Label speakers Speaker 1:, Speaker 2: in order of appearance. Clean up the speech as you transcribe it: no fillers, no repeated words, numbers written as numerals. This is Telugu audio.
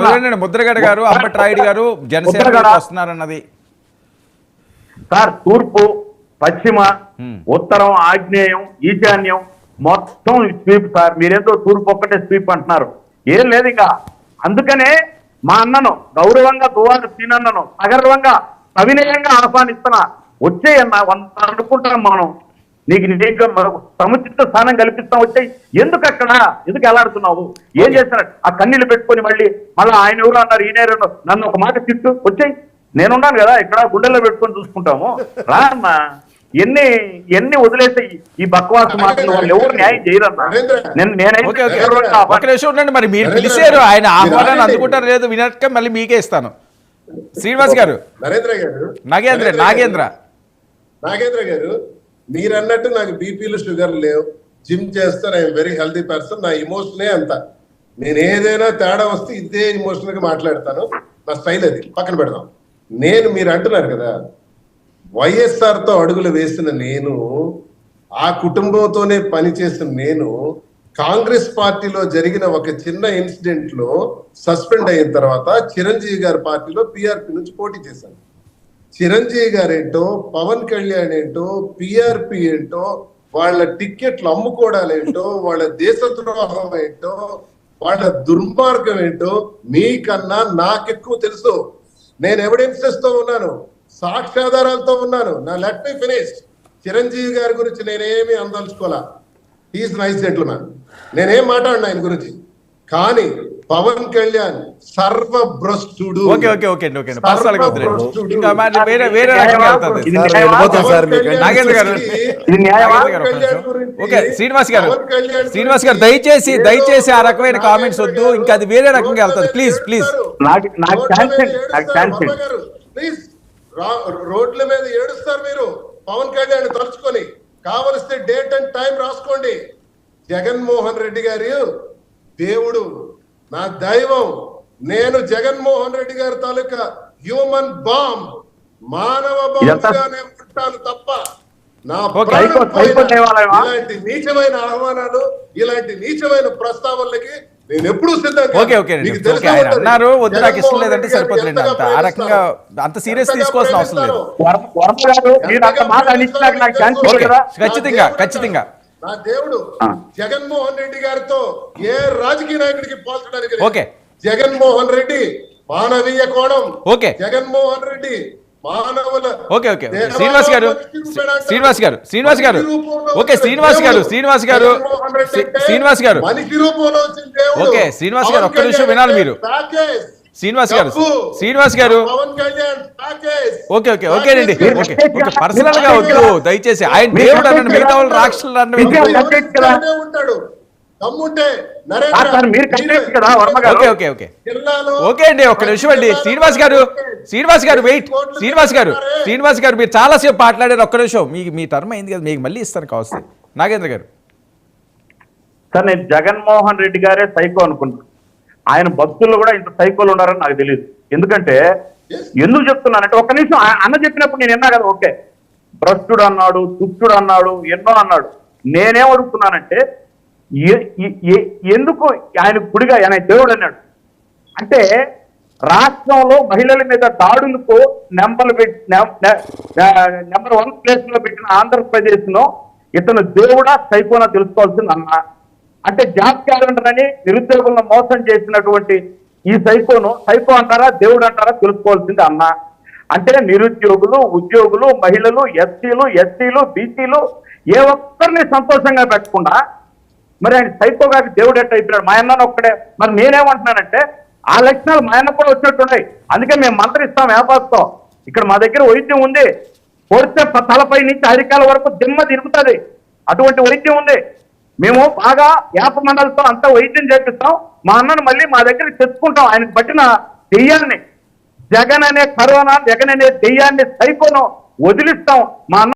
Speaker 1: వదిలేండి ముద్రగడ గారు, అంబటి రాయుడు గారు జనసేన వస్తున్నారన్నది.
Speaker 2: సార్ తూర్పు, పశ్చిమ, ఉత్తరం, ఆగ్నేయం, ఈశాన్యం మొత్తం స్వీప్ సార్. మీరేందో తూర్పు ఒక్కటే స్వీప్ అంటున్నారు. ఏం లేదు ఇంకా. అందుకనే మా అన్నను గౌరవంగా దువ్వాడ శ్రీనన్నను సగర్వంగా సవినయంగా ఆహ్వానిస్తున్నా. వచ్చేయన్న 100 అనుకుంటాం మనం. నీకు సముచిత స్థానం కల్పిస్తాం, వచ్చాయి. ఎందుకు అక్కడ ఎందుకు ఎలాడుతున్నావు? ఏం చేస్తున్నారు? ఆ కన్నీళ్ళు పెట్టుకొని మళ్ళీ ఆయన ఎవరు అన్నారు, ఈయన ఎవరు, నన్ను ఒక మాట తిట్టు, వచ్చాయి. నేనున్నాను కదా ఇక్కడ, గుండెల్లో పెట్టుకొని చూసుకుంటాము. రా అన్న. ఎన్ని వదిలేస్తే ఈ బక్వాస్ మాటలు వాళ్ళు ఎవరు న్యాయం చేయరన్నా.
Speaker 1: మరి మీరు పిలిచారు, ఆయన ఆహ్వానాన్ని అందుకుంటారు లేదు వినట్క మళ్ళీ మీకే ఇస్తాను. శ్రీనివాస్ గారు, నాగేంద్ర
Speaker 3: గారు, మీరు అన్నట్టు నాకు బీపీలు షుగర్ లేవు, జిమ్ చేస్తాను, ఐఎమ్ వెరీ హెల్తీ పర్సన్. నా ఇమోషనే అంత. నేను ఏదైనా తేడా వస్తే ఇదే ఇమోషనల్ గా మాట్లాడతాను. నా స్టైల్ అది, పక్కన పెడదాం. మీరు అంటున్నారు కదా, వైఎస్ఆర్ తో అడుగులు వేసిన నేను, ఆ కుటుంబంతోనే పనిచేసిన నేను, కాంగ్రెస్ పార్టీలో జరిగిన ఒక చిన్న ఇన్సిడెంట్ లో సస్పెండ్ అయిన తర్వాత చిరంజీవి గారి పార్టీలో పిఆర్పి నుంచి పోటీ చేశాను. చిరంజీవి గారేంటో, పవన్ కళ్యాణ్ ఏంటో, పిఆర్పి ఏంటో, వాళ్ళ టిక్కెట్లు అమ్ముకోవడాలేంటో, వాళ్ళ దేశద్రోహం ఏంటో, వాళ్ళ దుర్మార్గం ఏంటో మీకన్నా నాకెక్కువ తెలుసు. నేను ఎవిడెన్సెస్ తో ఉన్నాను, సాక్ష్యాధారాలతో ఉన్నాను. నా లెట్ మీ ఫినిష్. చిరంజీవి గారి గురించి నేనేమి అందలుచుకోలే. He's nice gentleman. నేనేం మాట్లాడినా ఆయన గురించి. కానీ పవన్ కళ్యాణ్ సర్వభ్రష్టుడు.
Speaker 1: శ్రీనివాస్ గారు దయచేసి ఆ రకమైన కామెంట్స్ వద్దు. ఇంకా అది వేరే రకంగా వెళ్తుంది. ప్లీజ్
Speaker 3: ప్లీజ్ రోడ్ల మీద ఏడుస్తారు మీరు పవన్ కళ్యాణ్ తలుచుకొని. కావలిస్తే డేట్ అండ్ టైం రాసుకోండి. జగన్మోహన్ రెడ్డి గారు దేవుడు, నా దైవం. నేను జగన్మోహన్ రెడ్డి గారి తాలూకా హ్యూమన్ బాంబ్, మానవ బాంబుగానే ఉంటాను తప్ప నా ఇలాంటి నీచమైన ఆహ్వానాలు, ఇలాంటి నీచమైన ప్రస్తావనలకి నేను ఎప్పుడు
Speaker 1: అన్నారు. వద్దు, నాకు ఇష్టం లేదంటే సరిపోతుంది. అంత ఆ రకంగా అంత సీరియస్ తీసుకోవాల్సిన అవసరం లేదు. ఖచ్చితంగా
Speaker 3: నా దేవుడు జగన్మోహన్ రెడ్డి గారితో ఏ రాజకీయ నాయకుడికి పోల్చడానికి. జగన్మోహన్ రెడ్డి మానవీయ కోణం, జగన్మోహన్ రెడ్డి మానవుల.
Speaker 1: శ్రీనివాస్ గారు
Speaker 3: మనిషి రూపంలో వచ్చిన దేవుడు.
Speaker 1: శ్రీనివాస్ గారు ఒక్క నిమిషం వినాలి మీరు. శ్రీనివాస్ గారు ఓకే అండి. పర్సనల్ గా వద్దు దయచేసి. ఆయన దేవుడు అన్న, మిగతా వాళ్ళు రాక్షసులు అన్న
Speaker 3: ఉంటాడు.
Speaker 1: ఓకే అండి, ఒక్క నిమిషం అండి. శ్రీనివాస్ గారు వెయిట్. శ్రీనివాస్ గారు మీరు చాలా సేపు మాట్లాడారు. ఒక్క నిమిషం, మీ టర్మ్ అయింది కదా, మీకు మళ్ళీ ఇస్తాను కావస్తే. నాగేంద్ర గారు
Speaker 2: సార్, నేను జగన్మోహన్ రెడ్డి గారే సైకో అనుకుంటున్నాను. ఆయన భక్తుల్లో కూడా ఇంత సైకోలు ఉన్నారని నాకు తెలియదు. ఎందుకంటే ఎందుకు చెప్తున్నానంటే, ఒక్క నిమిషం అన్న చెప్పినప్పుడు నేను విన్నా కదా, ఓకే భ్రష్టుడు అన్నాడు, తుష్టుడు అన్నాడు, ఎన్నో అన్నాడు. నేనేం అడుగుతున్నానంటే, ఎందుకు ఆయన గుడిగా ఆయన దేవుడు అన్నాడు అంటే, రాష్ట్రంలో మహిళల మీద దాడులకు నెంబర్ 1 ప్లేస్ లో పెట్టిన ఆంధ్రప్రదేశ్ లో ఇతను దేవుడా సైకోనా తెలుసుకోవాల్సింది అన్న. అంటే జాబ్ క్యాలెండర్ అని నిరుద్యోగులను మోసం చేసినటువంటి ఈ సైకో అంటారా దేవుడు అంటారా తెలుసుకోవాల్సింది అన్న. అంటే నిరుద్యోగులు, ఉద్యోగులు, మహిళలు, ఎస్సీలు, ఎస్టీలు, బీసీలు ఏ ఒక్కరిని సంతోషంగా పెట్టకుండా మరి ఆయన సైకో గారికి దేవుడు ఎట్ట అయిపోయాడు. మా అన్న ఒక్కడే. మరి నేనేమంటున్నానంటే, ఆ లక్షణాలు మా అన్న కూడా వచ్చినట్టున్నాయి. అందుకే మేము మంత్రిస్తాం వ్యాపారతో. ఇక్కడ మా దగ్గర వైద్యం ఉంది. పొడితే తలపై నుంచి అరికాల వరకు దిమ్మ తిరుగుతుంది. అటువంటి వైద్యం ఉంది. మేము బాగా యాప మండలతో అంతా వైద్యం చేపిస్తాం. మా అన్నను మళ్ళీ మా దగ్గరికి తెచ్చుకుంటాం. ఆయనకు పట్టిన దెయ్యాన్ని, జగన్ అనే కరోనా, జగన్ అనే దెయ్యాన్ని, సైకోను వదిలిస్తాం. మా అన్న